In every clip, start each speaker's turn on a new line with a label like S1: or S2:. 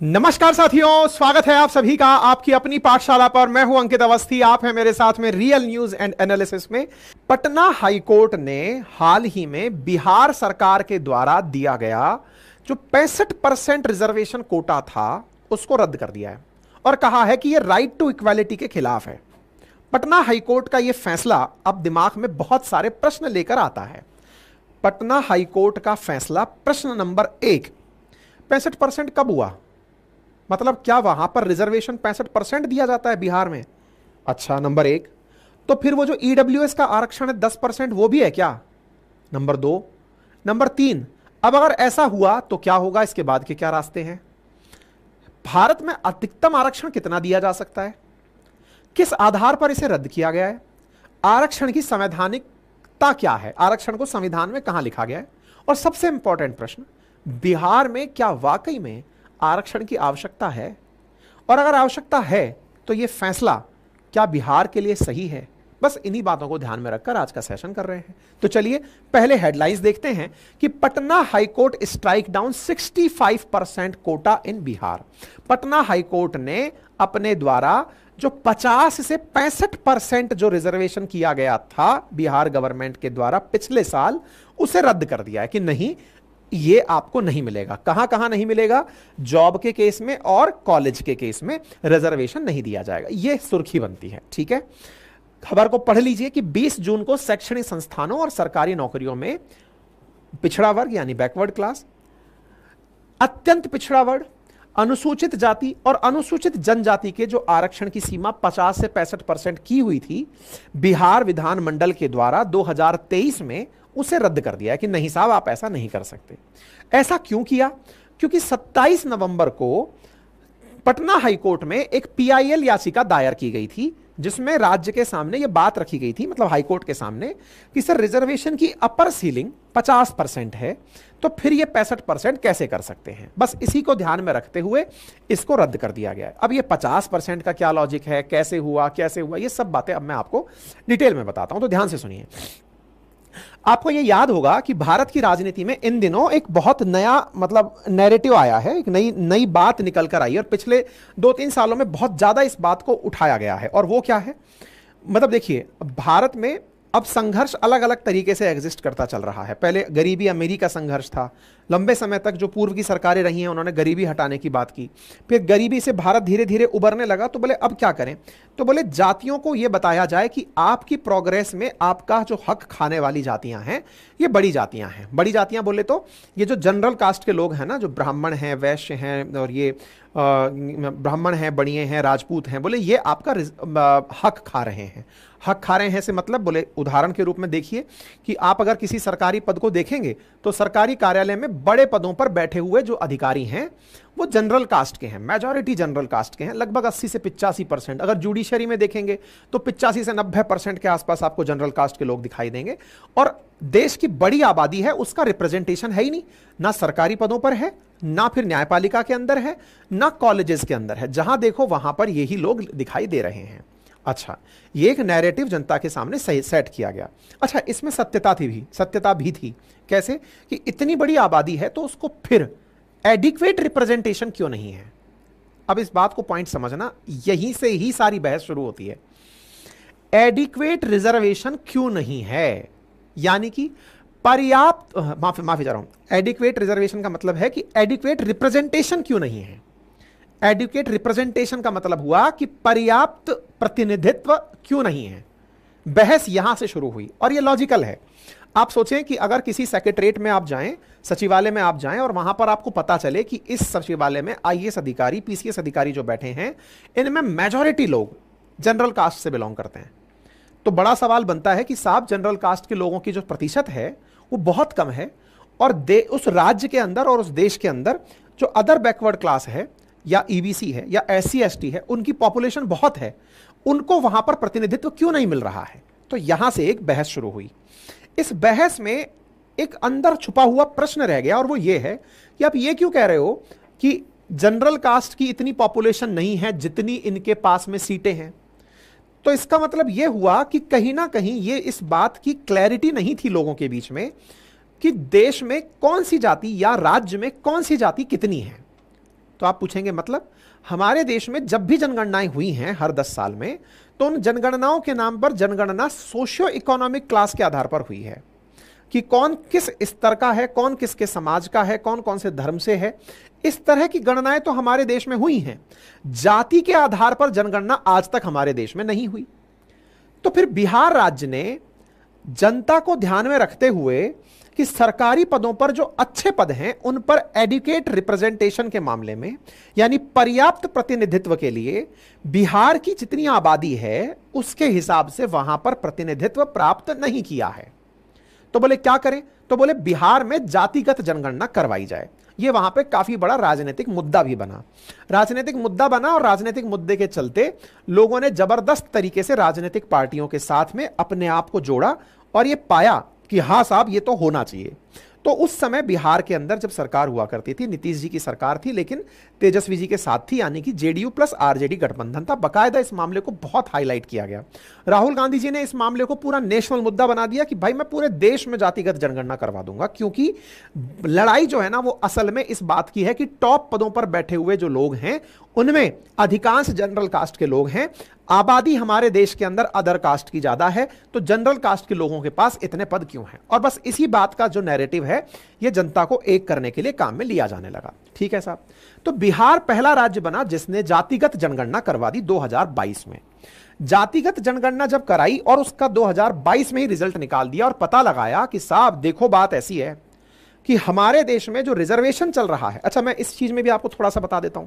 S1: नमस्कार साथियों, स्वागत है आप सभी का आपकी अपनी पाठशाला पर। मैं हूं अंकित अवस्थी, आप हैं मेरे साथ में रियल न्यूज एंड एनालिसिस में। पटना हाईकोर्ट ने हाल ही में बिहार सरकार के द्वारा दिया गया जो 65% रिजर्वेशन कोटा था उसको रद्द कर दिया है और कहा है कि यह राइट टू इक्वालिटी के खिलाफ है। पटना हाईकोर्ट का यह फैसला अब दिमाग में बहुत सारे प्रश्न लेकर आता है। पटना हाईकोर्ट का फैसला, प्रश्न नंबर 1, 65% कब हुआ? मतलब क्या वहां पर रिजर्वेशन 65% दिया जाता है बिहार में? अच्छा, नंबर 1। तो फिर वो जो ईडब्ल्यूएस का आरक्षण है 10%, वो भी है क्या? नंबर 2। नंबर 3, अब अगर ऐसा हुआ तो क्या होगा, इसके बाद के क्या रास्ते हैं? भारत में अधिकतम आरक्षण कितना दिया जा सकता है? किस आधार पर इसे रद्द किया गया है? आरक्षण की संवैधानिकता क्या है? आरक्षण को संविधान में कहां लिखा गया है? और सबसे इंपॉर्टेंट प्रश्न, बिहार में क्या वाकई में आरक्षण की आवश्यकता है? और अगर आवश्यकता है तो यह फैसला क्या बिहार के लिए सही है? बस इन्हीं बातों को ध्यान में रखकर आज का सेशन कर रहे हैं। तो चलिए पहले हेडलाइंस देखते हैं कि Patna high court strike down 65% quota in Bihar. Patna high court ने अपने द्वारा जो 50 से 65% जो रिजर्वेशन किया गया था बिहार गवर्नमेंट के द्वारा पिछले साल, उसे रद्द कर दिया है कि नहीं, ये आपको नहीं मिलेगा। कहां कहां नहीं मिलेगा? जॉब के केस में और कॉलेज के केस में रिजर्वेशन नहीं दिया जाएगा। ये सुर्खी बनती है, ठीक है। खबर को पढ़ लीजिए कि 20 जून को शैक्षणिक संस्थानों और सरकारी नौकरियों में पिछड़ा वर्ग यानी बैकवर्ड क्लास, अत्यंत पिछड़ा वर्ग, अनुसूचित जाति और अनुसूचित जनजाति के जो आरक्षण की सीमा 50 से 65% की हुई थी बिहार विधानमंडल के द्वारा 2023 में, उसे रद्द कर दिया है कि नहीं साहब, आप ऐसा नहीं कर सकते। ऐसा क्यों किया? क्योंकि 27 नवंबर को पटना हाईकोर्ट में एक पीआईएल याचिका दायर की गई थी जिसमें राज्य के सामने यह बात रखी गई थी, मतलब हाईकोर्ट के सामने, कि सर रिजर्वेशन की अपर सीलिंग 50% है तो फिर यह 65% कैसे कर सकते हैं। बस इसी को ध्यान में रखते हुए इसको रद्द कर दिया गया है। अब यह 50% का क्या लॉजिक है, कैसे हुआ, ये सब बातें अब मैं आपको डिटेल में बताता हूं, तो ध्यान से सुनिए। आपको यह याद होगा कि भारत की राजनीति में इन दिनों एक बहुत नया मतलब नैरेटिव आया है, एक नई बात निकल कर आई और पिछले 2-3 सालों में बहुत ज्यादा इस बात को उठाया गया है। और वो क्या है? मतलब देखिए, भारत में अब संघर्ष अलग अलग तरीके से एग्जिस्ट करता चल रहा है। पहले गरीबी अमीरी का संघर्ष था। लंबे समय तक जो पूर्व की सरकारें रही हैं उन्होंने गरीबी हटाने की बात की। फिर गरीबी से भारत धीरे धीरे उबरने लगा, तो बोले अब क्या करें? तो बोले जातियों को यह बताया जाए कि आपकी प्रोग्रेस में आपका जो हक खाने वाली जातियां हैं ये बड़ी जातियां हैं। बड़ी जातियां बोले तो ये जो जनरल कास्ट के लोग हैं ना, जो ब्राह्मण हैं, वैश्य हैं और ये ब्राह्मण हैं, बणिये हैं, राजपूत हैं, बोले ये आपका हक खा रहे हैं। हक खा रहे हैं से मतलब, बोले उदाहरण के रूप में देखिए कि आप अगर किसी सरकारी पद को देखेंगे तो सरकारी कार्यालय में बड़े पदों पर बैठे हुए जो अधिकारी हैं वो जनरल कास्ट के हैं, मेजॉरिटी जनरल कास्ट के हैं, लगभग 80 से 85%। अगर जुडिशरी में देखेंगे तो 85 से 90% के आसपास आपको जनरल कास्ट के लोग दिखाई देंगे। और देश की बड़ी आबादी है, उसका रिप्रेजेंटेशन है ही नहीं, ना सरकारी पदों पर है, ना फिर न्यायपालिका के अंदर है, ना कॉलेजेस के अंदर है। जहां देखो वहां पर यही लोग दिखाई दे रहे हैं। अच्छा, ये एक नैरेटिव जनता के सामने सही सेट किया गया। अच्छा, इसमें सत्यता भी थी। कैसे? कि इतनी बड़ी आबादी है तो उसको फिर एडिक्वेट रिप्रेजेंटेशन क्यों नहीं है? अब इस बात को पॉइंट समझना, यहीं से ही सारी बहस शुरू होती है। एडिक्वेट रिजर्वेशन क्यों नहीं है, यानी कि पर्याप्त, माफी चाह रहा हूं, एडिक्वेट रिजर्वेशन का मतलब है कि एडिक्वेट रिप्रेजेंटेशन क्यों नहीं है। एडिक्वेट रिप्रेजेंटेशन का मतलब हुआ कि पर्याप्त प्रतिनिधित्व क्यों नहीं है। बहस यहां से शुरू हुई और यह लॉजिकल है। आप सोचें कि अगर किसी सेक्रेटरीट में आप जाएं, सचिवालय में आप जाएं और वहां पर आपको पता चले कि इस सचिवालय में आईएएस अधिकारी, पीसीएस अधिकारी जो बैठे हैं, इनमें मेजॉरिटी लोग जनरल कास्ट से बिलोंग करते हैं, तो बड़ा सवाल बनता है कि साहब जनरल कास्ट के लोगों की जो प्रतिशत है वो बहुत कम है और उस राज्य के अंदर और उस देश के अंदर जो अदर बैकवर्ड क्लास है या ईबीसी है या एससी एसटी है, उनकी पॉपुलेशन बहुत है, उनको वहां पर प्रतिनिधित्व क्यों नहीं मिल रहा है? तो यहां से एक बहस शुरू हुई। इस बहस में एक अंदर छुपा हुआ प्रश्न रह गया और वो ये है कि आप ये क्यों कह रहे हो कि जनरल कास्ट की इतनी पॉपुलेशन नहीं है जितनी इनके पास में सीटें हैं? तो इसका मतलब यह हुआ कि कहीं ना कहीं ये इस बात की क्लैरिटी नहीं थी लोगों के बीच में कि देश में कौन सी जाति या राज्य में कौन सी जाति कितनी है। तो आप पूछेंगे मतलब, हमारे देश में जब भी जनगणनाएं हुई हैं हर 10 साल में, तो उन जनगणनाओं के नाम पर जनगणना सोशियो इकोनॉमिक क्लास के आधार पर हुई है कि कौन किस स्तर का है, कौन किसके समाज का है, कौन कौन से धर्म से है। इस तरह की गणनाएं तो हमारे देश में हुई हैं। जाति के आधार पर जनगणना आज तक हमारे देश में नहीं हुई। तो फिर बिहार राज्य ने जनता को ध्यान में रखते हुए कि सरकारी पदों पर जो अच्छे पद हैं उन पर एडुकेट रिप्रेजेंटेशन के मामले में, यानी पर्याप्त प्रतिनिधित्व के लिए बिहार की जितनी आबादी है उसके हिसाब से वहां पर प्रतिनिधित्व प्राप्त नहीं किया है। तो बोले क्या करें? तो बोले बिहार में जातिगत जनगणना करवाई जाए। ये वहां पे काफी बड़ा राजनीतिक मुद्दा भी बना। राजनीतिक मुद्दा बना और राजनीतिक मुद्दे के चलते लोगों ने जबरदस्त तरीके से राजनीतिक पार्टियों के साथ में अपने आप को जोड़ा और ये पाया कि हाँ साहब ये तो होना चाहिए। तो उस समय बिहार के अंदर जब सरकार हुआ करती थी, नीतीश जी की सरकार थी, लेकिन तेजस्वी जी के साथ थी, यानी कि जेडीयू प्लस आरजेडी गठबंधन था। बकायदा इस मामले को बहुत हाईलाइट किया गया। राहुल गांधी जी ने इस मामले को पूरा नेशनल मुद्दा बना दिया कि भाई मैं पूरे देश में जातिगत जनगणना करवा दूंगा, क्योंकि लड़ाई जो है ना वो असल में इस बात की है कि टॉप पदों पर बैठे हुए जो लोग हैं उनमें अधिकांश जनरल कास्ट के लोग हैं। आबादी हमारे देश के अंदर अदर कास्ट की ज्यादा है, तो जनरल कास्ट के लोगों के पास इतने पद क्यों हैं? और बस इसी बात का जो नैरेटिव है ये जनता को एक करने के लिए काम में लिया जाने लगा। ठीक है साहब। तो बिहार पहला राज्य बना जिसने जातिगत जनगणना करवा दी 2022 में। जातिगत जनगणना जब कराई और उसका 2022 में ही रिजल्ट निकाल दिया और पता लगाया कि साहब देखो बात ऐसी है कि हमारे देश में जो रिजर्वेशन चल रहा है, अच्छा मैं इस चीज में भी आपको थोड़ा सा बता देता हूं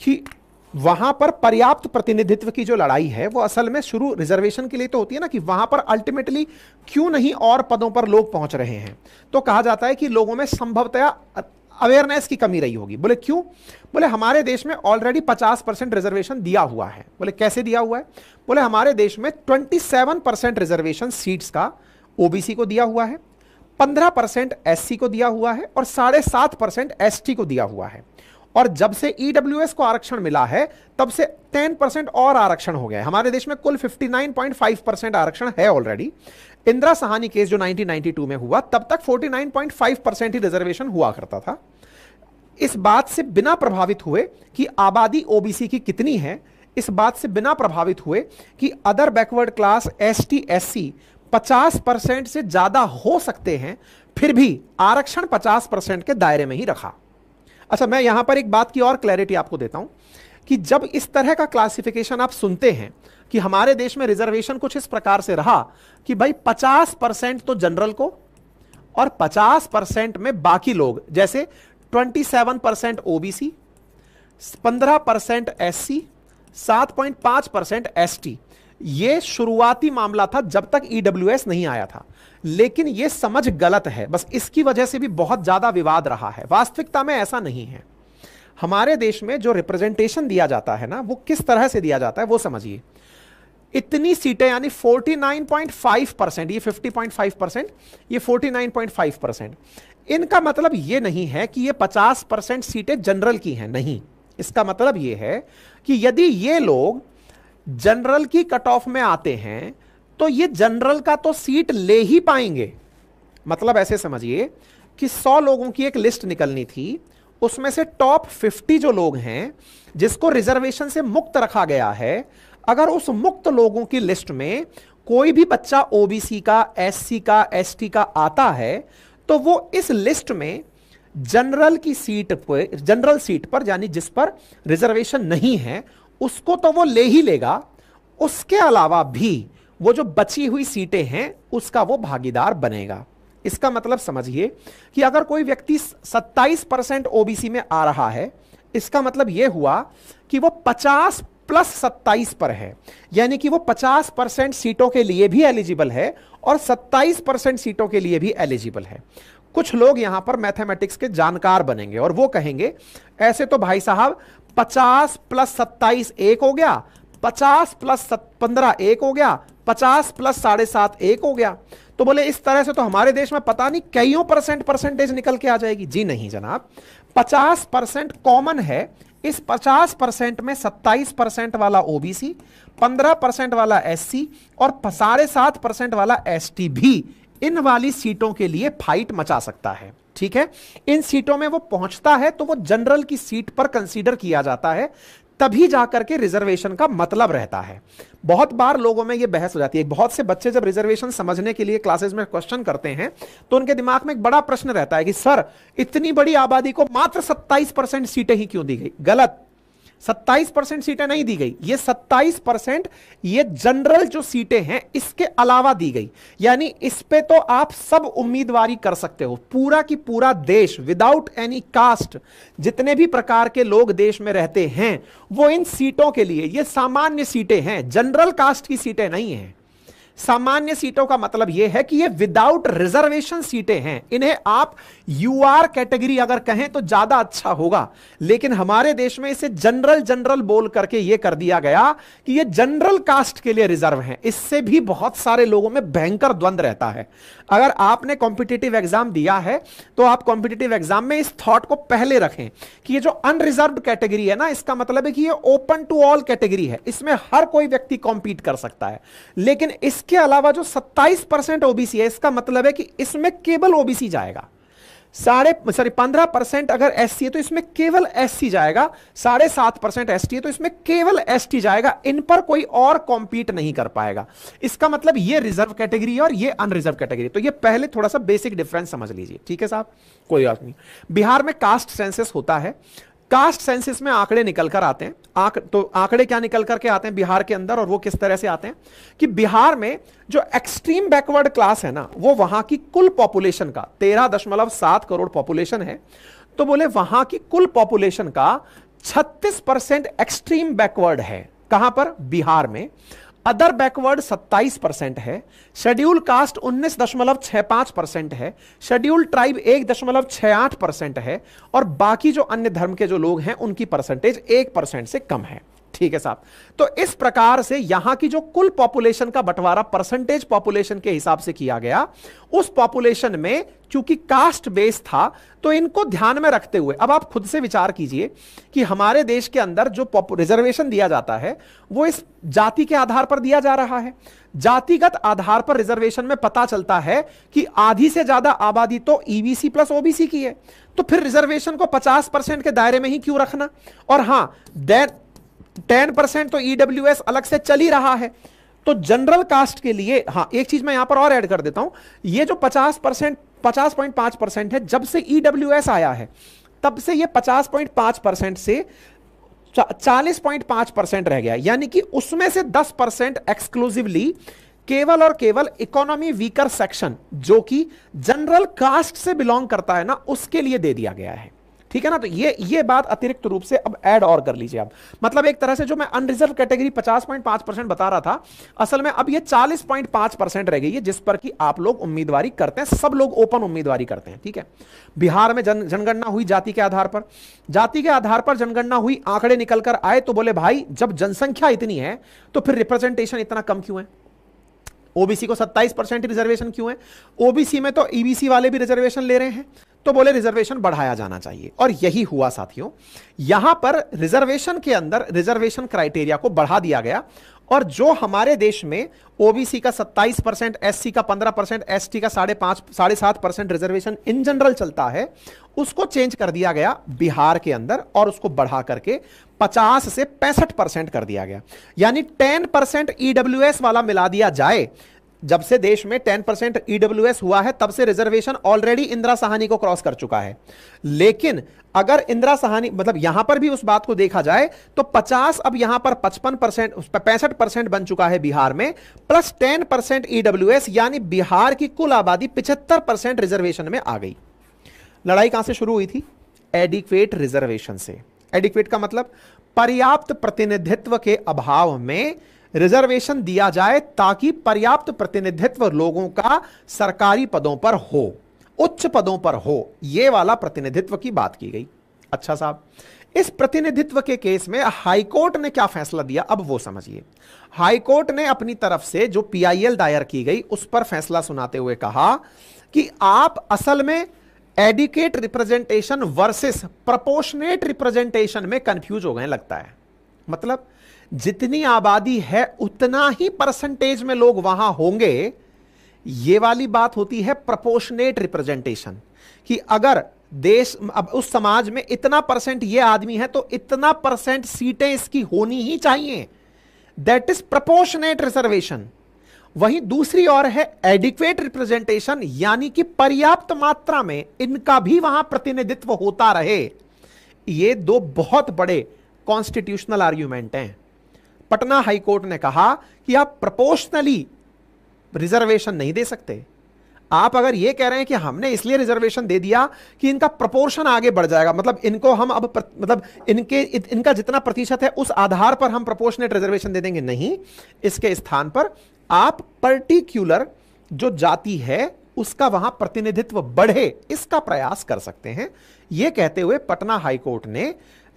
S1: कि वहां पर पर्याप्त प्रतिनिधित्व की जो लड़ाई है वो असल में शुरू रिजर्वेशन के लिए तो होती है ना, कि वहां पर अल्टीमेटली क्यों नहीं और पदों पर लोग पहुंच रहे हैं। तो कहा जाता है कि लोगों में संभवतया अवेयरनेस की कमी रही होगी। बोले क्यों? बोले हमारे देश में ऑलरेडी 50% रिजर्वेशन दिया हुआ है। बोले कैसे दिया हुआ है? बोले हमारे देश में 27% रिजर्वेशन सीट्स का ओबीसी को दिया हुआ है, 15% एससी को दिया हुआ है और 7.5% एसटी को दिया हुआ है। और जब से ईडब्ल्यूएस को आरक्षण मिला है तब से 10% और आरक्षण हो गया है। हमारे देश में कुल 59.5% आरक्षण है ऑलरेडी। इंदिरा साहनी केस जो 1992 में हुआ तब तक 49.5% ही रिजर्वेशन हुआ करता था। इस बात से बिना प्रभावित हुए कि आबादी ओबीसी की कितनी है, इस बात से बिना प्रभावित हुए कि other backward class ST SC 50% से ज्यादा हो सकते हैं, फिर भी आरक्षण 50% के दायरे में ही रखा। अच्छा मैं यहां पर एक बात की और क्लैरिटी आपको देता हूं कि जब इस तरह का क्लासिफिकेशन आप सुनते हैं कि हमारे देश में रिजर्वेशन कुछ इस प्रकार से रहा कि भाई 50% तो जनरल को और 50% में बाकी लोग, जैसे 27% ओबीसी, 15% एससी, 7.5% एसटी। ये शुरुआती मामला था जब तक ईडब्ल्यूएस नहीं आया था, लेकिन यह समझ गलत है। बस इसकी वजह से भी बहुत ज्यादा विवाद रहा है। वास्तविकता में ऐसा नहीं है। हमारे देश में जो रिप्रेजेंटेशन दिया जाता है ना वो किस तरह से दिया जाता है वो समझिए। इतनी सीटें यानी 49.5%, ये 50.5%, ये 49.5%। इनका मतलब यह नहीं है कि ये 50% सीटें जनरल की हैं, नहीं। इसका मतलब यह है कि यदि ये लोग जनरल की कट ऑफ में आते हैं तो ये जनरल का तो सीट ले ही पाएंगे। मतलब ऐसे समझिए कि 100 लोगों की एक लिस्ट निकलनी थी, उसमें से टॉप 50 जो लोग हैं जिसको रिजर्वेशन से मुक्त रखा गया है, अगर उस मुक्त लोगों की लिस्ट में कोई भी बच्चा ओबीसी का, एससी का, एसटी का आता है तो वो इस लिस्ट में जनरल की सीट पर, जनरल सीट पर यानी जिस पर रिजर्वेशन नहीं है, उसको तो वो ले ही लेगा। उसके अलावा भी वो जो बची हुई सीटें हैं उसका वो भागीदार बनेगा। इसका मतलब समझिए कि अगर कोई व्यक्ति 27% ओबीसी में आ रहा है, इसका मतलब यह हुआ कि वो 50 + 27 पर है, यानी कि वो 50% सीटों के लिए भी एलिजिबल है और 27% सीटों के लिए भी एलिजिबल है। कुछ लोग यहां पर मैथमेटिक्स के जानकार बनेंगे और वो कहेंगे ऐसे तो भाई साहब 50 + 27 1 हो गया, 50 + 15 1 हो गया, 50 + 7.5 1 हो गया। तो बोले इस तरह से तो हमारे देश में पता नहीं कईयों परसेंटेज निकल के आ जाएगी। जी नहीं जनाब, 50% कॉमन है। इस 50% में 27% वाला ओबीसी, 15% वाला एससी और 7.5% वाला एसटी भी इन वाली सीटों के लिए फाइट मचा सकता है। ठीक है, इन सीटों में वो पहुंचता है तो वो जनरल की सीट पर कंसीडर किया जाता है, तभी जाकर के रिजर्वेशन का मतलब रहता है। बहुत बार लोगों में ये बहस हो जाती है। बहुत से बच्चे जब रिजर्वेशन समझने के लिए क्लासेस में क्वेश्चन करते हैं तो उनके दिमाग में एक बड़ा प्रश्न रहता है कि सर, इतनी बड़ी आबादी को मात्र 27% सीटें ही क्यों दी गई? गलत, 27% सीटें नहीं दी गई। ये 27% ये जनरल जो सीटें हैं इसके अलावा दी गई, यानी इस पे तो आप सब उम्मीदवारी कर सकते हो। पूरा की पूरा देश विदाउट एनी कास्ट, जितने भी प्रकार के लोग देश में रहते हैं वो इन सीटों के लिए, ये सामान्य सीटें हैं, जनरल कास्ट की सीटें नहीं हैं। सामान्य सीटों का मतलब यह है कि ये विदाउट रिजर्वेशन सीटें हैं। इन्हें आप यूआर कैटेगरी अगर कहें तो ज्यादा अच्छा होगा, लेकिन हमारे देश में इसे जनरल जनरल बोल करके यह कर दिया गया कि ये जनरल कास्ट के लिए रिजर्व हैं। इससे भी बहुत सारे लोगों में भयंकर द्वंद्व रहता है। अगर आपने कॉम्पिटिटिव एग्जाम दिया है तो आप कॉम्पिटिटिव एग्जाम में इस थॉट को पहले रखें कि ये जो अनरिजर्व्ड कैटेगरी है ना, इसका मतलब है कि ये ओपन टू ऑल कैटेगरी है, इसमें हर कोई व्यक्ति कॉम्पीट कर सकता है। लेकिन इसके अलावा जो 27% ओबीसी है, इसका मतलब है कि इसमें केवल ओबीसी जाएगा। 15% अगर एससी है तो इसमें केवल एससी जाएगा, 7.5% एसटी है तो इसमें केवल एसटी जाएगा। इन पर कोई और कॉम्पीट नहीं कर पाएगा। इसका मतलब ये रिजर्व कैटेगरी है और ये अनरिजर्व कैटेगरी। तो ये पहले थोड़ा सा बेसिक डिफरेंस समझ लीजिए, ठीक है साहब, कोई बात नहीं। बिहार में कास्ट सेंसस होता है। कास्ट सेंसस में आंकड़े निकल कर आते हैं। तो आंकड़े क्या निकल करके आते हैं बिहार के अंदर, और वो किस तरह से आते हैं कि बिहार में जो एक्सट्रीम बैकवर्ड क्लास है ना, वो वहां की कुल पॉपुलेशन का 13.7 करोड़ पॉपुलेशन है। तो बोले वहां की कुल पॉपुलेशन का 36% एक्सट्रीम बैकवर्ड है। कहां पर? बिहार में। अदर बैकवर्ड 27% है। शेड्यूल कास्ट 19.65% है। शेड्यूल ट्राइब 1.68% है। और बाकी जो अन्य धर्म के जो लोग हैं उनकी परसेंटेज 1% से कम है। ठीक है साहब। तो इस प्रकार से यहां की जो कुल पॉपुलेशन का बंटवारा परसेंटेज पॉपुलेशन के हिसाब से किया गया। उस पॉपुलेशन में चूंकि कास्ट बेस था तो इनको ध्यान में रखते हुए अब आप खुद से विचार कीजिए कि हमारे देश के अंदर जो रिजर्वेशन दिया जाता है वो इस जाति के आधार पर दिया जा रहा है। जातिगत आधार पर रिजर्वेशन में पता चलता है कि आधी से ज्यादा आबादी तो ईबीसी प्लस ओबीसी की है, तो फिर रिजर्वेशन को 50% के दायरे में ही क्यों रखना? और हां, 10% तो ईडब्ल्यूएस अलग से चल ही रहा है। तो जनरल कास्ट के लिए, हां एक चीज मैं यहां पर और ऐड कर देता हूं, ये जो 50.5% है, जब से ईडब्ल्यूएस आया है तब से ये 50.5% से 40.5% रह गया। यानी कि उसमें से 10% एक्सक्लूसिवली केवल और केवल इकोनॉमी वीकर सेक्शन जो कि जनरल कास्ट से बिलोंग करता है ना, उसके लिए दे दिया गया है। ठीक है ना? तो ये बात अतिरिक्त रूप से अब ऐड और कर लीजिए आप। मतलब एक तरह से जो मैं अनरिजर्व कैटेगरी 50.5% बता रहा था, असल में अब ये 40.5% रह गई है जिस पर कि आप लोग उम्मीदवारी करते हैं। सब लोग ओपन उम्मीदवारी करते हैं। ठीक है। बिहार में जनगणना हुई जाति के आधार पर। जाति के आधार पर जनगणना हुई, आंकड़े निकल कर आए तो बोले भाई जब जनसंख्या इतनी है तो फिर रिप्रेजेंटेशन इतना कम क्यों है? ओबीसी को 27% रिजर्वेशन क्यों है? ओबीसी में तो ईबीसी वाले भी रिजर्वेशन ले रहे हैं, तो बोले रिजर्वेशन बढ़ाया जाना चाहिए। और यही हुआ साथियों। यहां पर रिजर्वेशन के अंदर रिजर्वेशन क्राइटेरिया को बढ़ा दिया गया और जो हमारे देश में ओबीसी का 27%, एससी का 15%, एसटी का 7.5% रिजर्वेशन इन जनरल चलता है, उसको चेंज कर दिया गया बिहार के अंदर और उसको बढ़ा करके 50 से 65% कर दिया गया। यानी 10% ईडब्ल्यूएस वाला मिला दिया जाए। जब से देश में 10% ईडब्ल्यूएस हुआ है तब से रिजर्वेशन ऑलरेडी इंदिरा साहनी को क्रॉस कर चुका है। लेकिन अगर इंदिरा साहनी मतलब यहां पर भी उस बात को देखा जाए तो 50 अब यहां पर 65% बन चुका है बिहार में, प्लस 10% ईडब्ल्यूएस, यानी बिहार की कुल आबादी 75% रिजर्वेशन में आ गई। लड़ाई कहां से शुरू हुई थी? एडिक्वेट रिजर्वेशन से। एडिक्वेट का मतलब पर्याप्त प्रतिनिधित्व के अभाव में रिजर्वेशन दिया जाए ताकि पर्याप्त प्रतिनिधित्व लोगों का सरकारी पदों पर हो, उच्च पदों पर हो। यह वाला प्रतिनिधित्व की बात की गई। अच्छा साहब, इस प्रतिनिधित्व के केस में हाईकोर्ट ने क्या फैसला दिया अब वो समझिए। हाईकोर्ट ने अपनी तरफ से जो पीआईएल दायर की गई उस पर फैसला सुनाते हुए कहा कि आप असल में adequate representation versus proportionate representation में कंफ्यूज हो गए लगता है। मतलब जितनी आबादी है उतना ही परसेंटेज में लोग वहां होंगे, ये वाली बात होती है प्रोपोर्शनेट रिप्रेजेंटेशन। कि अगर देश अब उस समाज में इतना परसेंट ये आदमी है तो इतना परसेंट सीटें इसकी होनी ही चाहिए, दैट इज प्रोपोर्शनेट रिजर्वेशन। वहीं दूसरी ओर है एडिक्वेट रिप्रेजेंटेशन, यानी कि पर्याप्त मात्रा में इनका भी वहां प्रतिनिधित्व होता रहे। ये दो बहुत बड़े कॉन्स्टिट्यूशनल आर्ग्यूमेंट हैं। पटना हाईकोर्ट ने कहा कि आप प्रोपोर्शनली रिजर्वेशन नहीं दे सकते। आप अगर ये कह रहे हैं कि हमने इसलिए रिजर्वेशन दे दिया कि इनका प्रोपोर्शन आगे बढ़ जाएगा, मतलब इनको हम अब मतलब इनका जितना प्रतिशत है उस आधार पर हम प्रोपोर्शनेट रिजर्वेशन दे देंगे, नहीं। इसके स्थान पर आप पर्टिकुलर जो जाति है उसका वहां प्रतिनिधित्व बढ़े, इसका प्रयास कर सकते हैं। यह कहते हुए पटना हाईकोर्ट ने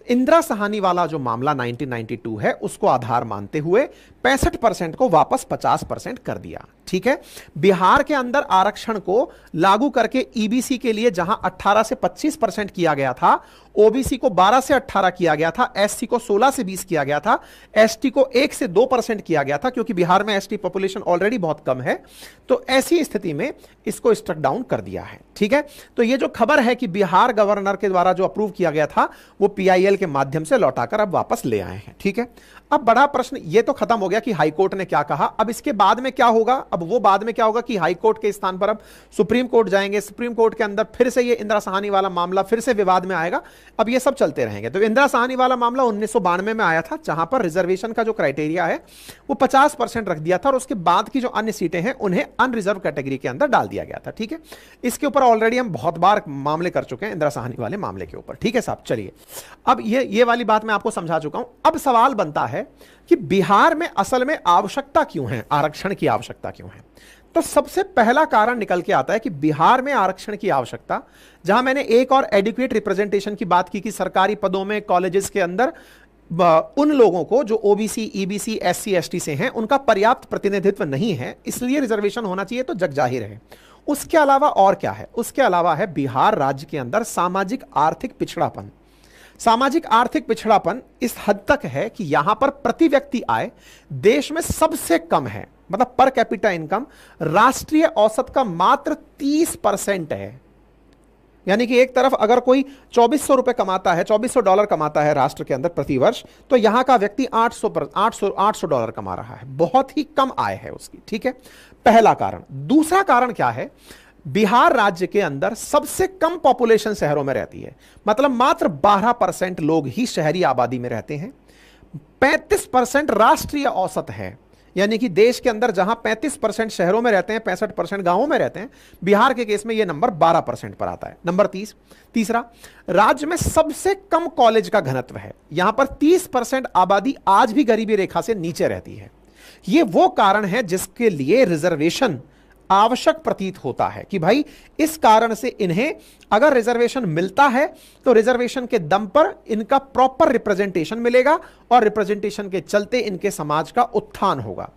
S1: इंदिरा साहनी वाला जो मामला 1992 है उसको आधार मानते हुए 65% को वापस 50% कर दिया। ठीक है, बिहार के अंदर आरक्षण को लागू करके ईबीसी के लिए जहां 18 से 25% किया गया था, ओबीसी को 12 से 18 किया गया था, एससी को 16 से 20 किया गया था, एसटी को 1 से 2% किया गया था, क्योंकि बिहार में एसटी पॉपुलेशन ऑलरेडी बहुत कम है। तो ऐसी स्थिति में इसको स्ट्रक डाउन कर दिया है। ठीक है, तो ये जो खबर है कि बिहार गवर्नर के द्वारा जो अप्रूव किया गया था वो पीआईएल के माध्यम से लौटाकर अब वापस ले आए हैं। ठीक है, अब बड़ा प्रश्न ये तो खत्म हो गया कि हाईकोर्ट ने क्या कहा। अब इसके बाद में क्या होगा? अब वो बाद में क्या होगा कि हाईकोर्ट के स्थान पर अब सुप्रीम कोर्ट जाएंगे, सुप्रीम कोर्ट के अंदर फिर से ये इंदिरा साहनी वाला मामला फिर से विवाद में आएगा। अब ये सब चलते रहेंगे। तो इंदिरा साहनी वाला मामला 1992 में आया था, जहां पर रिजर्वेशन का जो क्राइटेरिया है वो 50% रख दिया था और उसके बाद की जो अन्य सीटें हैं उन्हें अनरिजर्व कैटेगरी के अंदर डाल दिया गया था। ठीक है, इसके ऊपर ऑलरेडी हम बहुत बार मामले कर चुके हैं इंदिरा साहनी वाले मामले के ऊपर। ठीक है साहब, चलिए अब ये वाली बात मैं आपको समझा चुका हूं। अब सवाल बनता है कि बिहार में असल में आवश्यकता क्यों है, आरक्षण की आवश्यकता क्यों है? तो सबसे पहला कारण निकल के आता है कि बिहार में आरक्षण की आवश्यकता, जहां मैंने एक और एडिक्वेट रिप्रेजेंटेशन की बात की कि सरकारी पदों में कॉलेजेस के अंदर उन लोगों को जो ओबीसी, ईबीसी, एससी, एसटी से हैं उनका पर्याप्त प्रतिनिधित्व नहीं है, इसलिए रिजर्वेशन होना चाहिए, तो जग जाहिर है। उसके अलावा और क्या है? उसके अलावा है बिहार राज्य के अंदर सामाजिक आर्थिक पिछड़ापन। सामाजिक आर्थिक पिछड़ापन इस हद तक है कि यहां पर प्रति व्यक्ति आय देश में सबसे कम है, मतलब पर कैपिटा इनकम राष्ट्रीय औसत का मात्र 30% है। यानी कि एक तरफ अगर कोई 2400 रुपए कमाता है, $2400 कमाता है राष्ट्र के अंदर प्रति वर्ष, तो यहां का व्यक्ति 800 डॉलर कमा रहा है। बहुत ही कम आय है उसकी। ठीक है, पहला कारण। दूसरा कारण क्या है? बिहार राज्य के अंदर सबसे कम पॉपुलेशन शहरों में रहती है, मतलब मात्र 12% लोग ही शहरी आबादी में रहते हैं। 35% राष्ट्रीय औसत है, यानी कि देश के अंदर जहां 35% शहरों में रहते हैं, 65% गांवों में रहते हैं, बिहार के केस में यह नंबर 12% पर आता है। नंबर तीसरा, राज्य में सबसे कम कॉलेज का घनत्व है। यहां पर 30% आबादी आज भी गरीबी रेखा से नीचे रहती है। यह वो कारण है जिसके लिए रिजर्वेशन आवश्यक प्रतीत होता है कि भाई इस कारण से इन्हें अगर रिजर्वेशन मिलता है तो रिजर्वेशन के दम पर इनका प्रॉपर रिप्रेजेंटेशन मिलेगा और रिप्रेजेंटेशन के चलते इनके समाज का उत्थान होगा।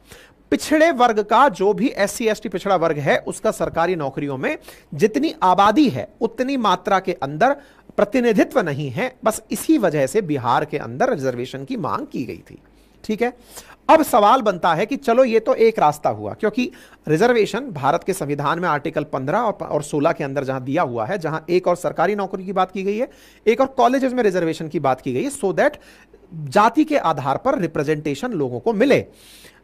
S1: पिछड़े वर्ग का जो भी एससी एसटी पिछड़ा वर्ग है उसका सरकारी नौकरियों में जितनी आबादी है उतनी मात्रा के अंदर प्रतिनिधित्व नहीं है। बस इसी वजह से बिहार के अंदर रिजर्वेशन की मांग की गई थी। ठीक है, अब सवाल बनता है कि चलो ये तो एक रास्ता हुआ, क्योंकि रिजर्वेशन भारत के संविधान में आर्टिकल 15 और 16 के अंदर जहां दिया हुआ है, जहां एक और सरकारी नौकरी की बात की गई है, एक और कॉलेजेस में रिजर्वेशन की बात की गई है, सो दैट जाति के आधार पर रिप्रेजेंटेशन लोगों को मिले।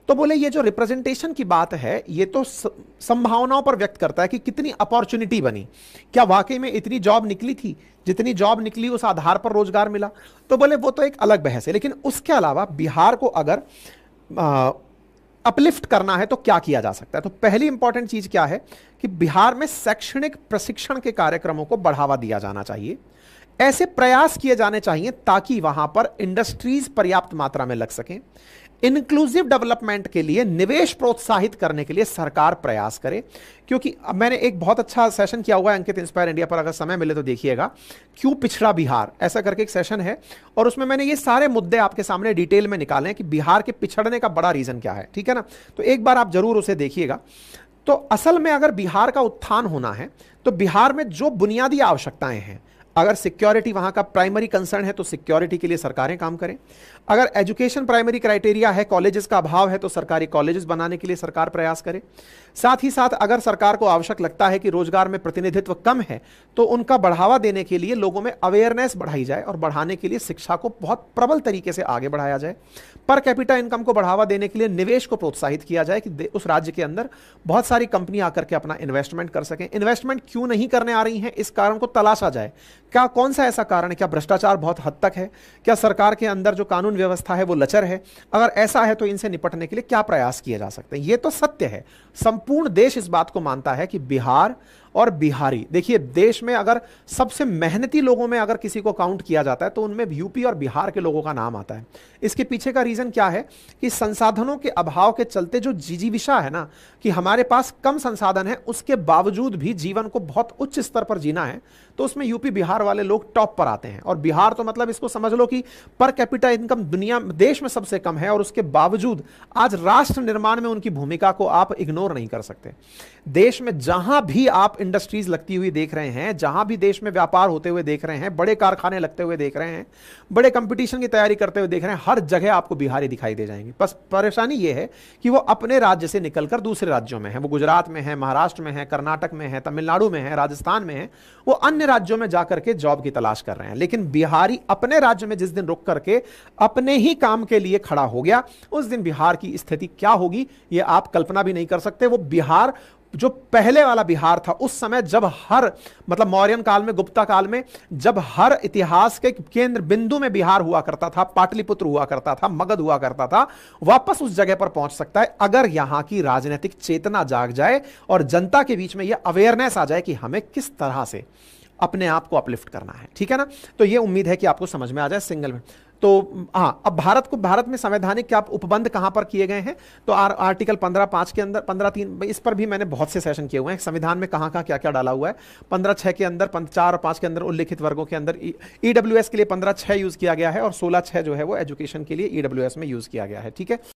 S1: तो बोले ये जो रिप्रेजेंटेशन की बात है ये तो संभावनाओं पर व्यक्त करता है कि कितनी अपॉर्चुनिटी बनी, क्या वाकई में इतनी जॉब निकली थी, जितनी जॉब निकली उस आधार पर रोजगार मिला। तो बोले वो तो एक अलग बहस है, लेकिन उसके अलावा बिहार को अगर अपलिफ्ट करना है तो क्या किया जा सकता है? तो पहली इंपॉर्टेंट चीज क्या है कि बिहार में शैक्षणिक प्रशिक्षण के कार्यक्रमों को बढ़ावा दिया जाना चाहिए। ऐसे प्रयास किए जाने चाहिए ताकि वहां पर इंडस्ट्रीज पर्याप्त मात्रा में लग सकें। इंक्लूसिव डेवलपमेंट के लिए निवेश प्रोत्साहित करने के लिए सरकार प्रयास करे, क्योंकि मैंने एक बहुत अच्छा सेशन किया हुआ है अंकित इंस्पायर इंडिया पर, अगर समय मिले तो देखिएगा, क्यों पिछड़ा बिहार, ऐसा करके एक सेशन है और उसमें मैंने ये सारे मुद्दे आपके सामने डिटेल में निकाले हैं कि बिहार के पिछड़ने का बड़ा रीजन क्या है। ठीक है ना, तो एक बार आप जरूर उसे देखिएगा। तो असल में अगर बिहार का उत्थान होना है तो बिहार में जो बुनियादी आवश्यकताएं हैं, अगर सिक्योरिटी वहां का प्राइमरी कंसर्न है तो सिक्योरिटी के लिए सरकारें काम करें। अगर एजुकेशन प्राइमरी क्राइटेरिया है, कॉलेजेस का अभाव है, तो सरकारी कॉलेजेस बनाने के लिए सरकार प्रयास करे। साथ ही साथ अगर सरकार को आवश्यक लगता है कि रोजगार में प्रतिनिधित्व कम है तो उनका बढ़ावा देने के लिए लोगों में अवेयरनेस बढ़ाई जाए और बढ़ाने के लिए शिक्षा को बहुत प्रबल तरीके से आगे बढ़ाया जाए। पर कैपिटा इनकम को बढ़ावा देने के लिए निवेश को प्रोत्साहित किया जाए कि उस राज्य के अंदर बहुत सारी कंपनी आकर के अपना इन्वेस्टमेंट कर सकें। इन्वेस्टमेंट क्यों नहीं करने आ रही हैं, इस कारण को तलाशा जाए। क्या कौन सा ऐसा कारण है? क्या भ्रष्टाचार बहुत हद तक है? क्या सरकार के अंदर जो कानून व्यवस्था है वो लचर है? अगर ऐसा है तो इनसे निपटने के लिए क्या प्रयास किए जा सकते हैं? ये तो सत्य है, संपूर्ण देश इस बात को मानता है कि बिहार और बिहारी, देखिए देश में अगर सबसे मेहनती लोगों में अगर किसी को काउंट किया जाता है तो उनमें यूपी और बिहार के लोगों का नाम आता है। इसके पीछे का रीजन क्या है कि संसाधनों के अभाव के चलते जो जिजीविषा है ना, कि हमारे पास कम संसाधन है उसके बावजूद भी जीवन को बहुत उच्च स्तर पर जीना है, तो उसमें यूपी बिहार वाले लोग टॉप पर आते हैं। और बिहार तो मतलब इसको समझ लो कि पर कैपिटा इनकम दुनिया देश में सबसे कम है और उसके बावजूद आज राष्ट्र निर्माण में उनकी भूमिका को आप इग्नोर नहीं कर सकते। देश में जहां भी आप इंडस्ट्रीज लगती हुई देख रहे हैं, जहां भी देश में व्यापार होते हुए देख रहे हैं, बड़े कारखाने लगते हुए देख रहे हैं, बड़े कंपटीशन की तैयारी करते हुए देख रहे हैं, हर जगह आपको बिहारी दिखाई दे जाएंगे। बस परेशानी यह है कि वो अपने राज्य से निकलकर दूसरे राज्यों में है, वो गुजरात में है, महाराष्ट्र में है, कर्नाटक में है, तमिलनाडु में है, राजस्थान में है, वो अन्य राज्यों में जाकर के जॉब की तलाश कर रहे हैं। लेकिन बिहारी अपने राज्य में जिस दिन रुक करके अपने ही काम के लिए खड़ा हो गया, उस दिन बिहार की स्थिति क्या होगी ये आप कल्पना भी नहीं कर सकते। वो बिहार जो पहले वाला बिहार था, उस समय जब हर मतलब मौर्यन काल में, गुप्ता काल में, जब हर इतिहास के केंद्र बिंदु में बिहार हुआ करता था, पाटलिपुत्र हुआ करता था, मगध हुआ करता था, वापस उस जगह पर पहुंच सकता है अगर यहां की राजनीतिक चेतना जाग जाए और जनता के बीच में यह अवेयरनेस आ जाए कि हमें किस तरह से अपने आप को अपलिफ्ट करना है। ठीक है ना? तो यह उम्मीद है कि आपको समझ में आ जाए सिंगल में। तो हाँ, अब भारत में संवैधानिक क्या उपबंध कहां पर किए गए हैं? तो आर्टिकल 15(5) के अंदर, 15(3), इस पर भी मैंने बहुत से सेशन किए हुए हैं। संविधान में कहां क्या क्या डाला हुआ है। 15(6) के अंदर, 4 और 5 के अंदर उल्लिखित वर्गों के अंदर ईडब्ल्यूएस के लिए 15(6) यूज किया गया है और 16(6) जो है वो एजुकेशन के लिए ईडब्ल्यूएस में यूज किया गया है। ठीक है।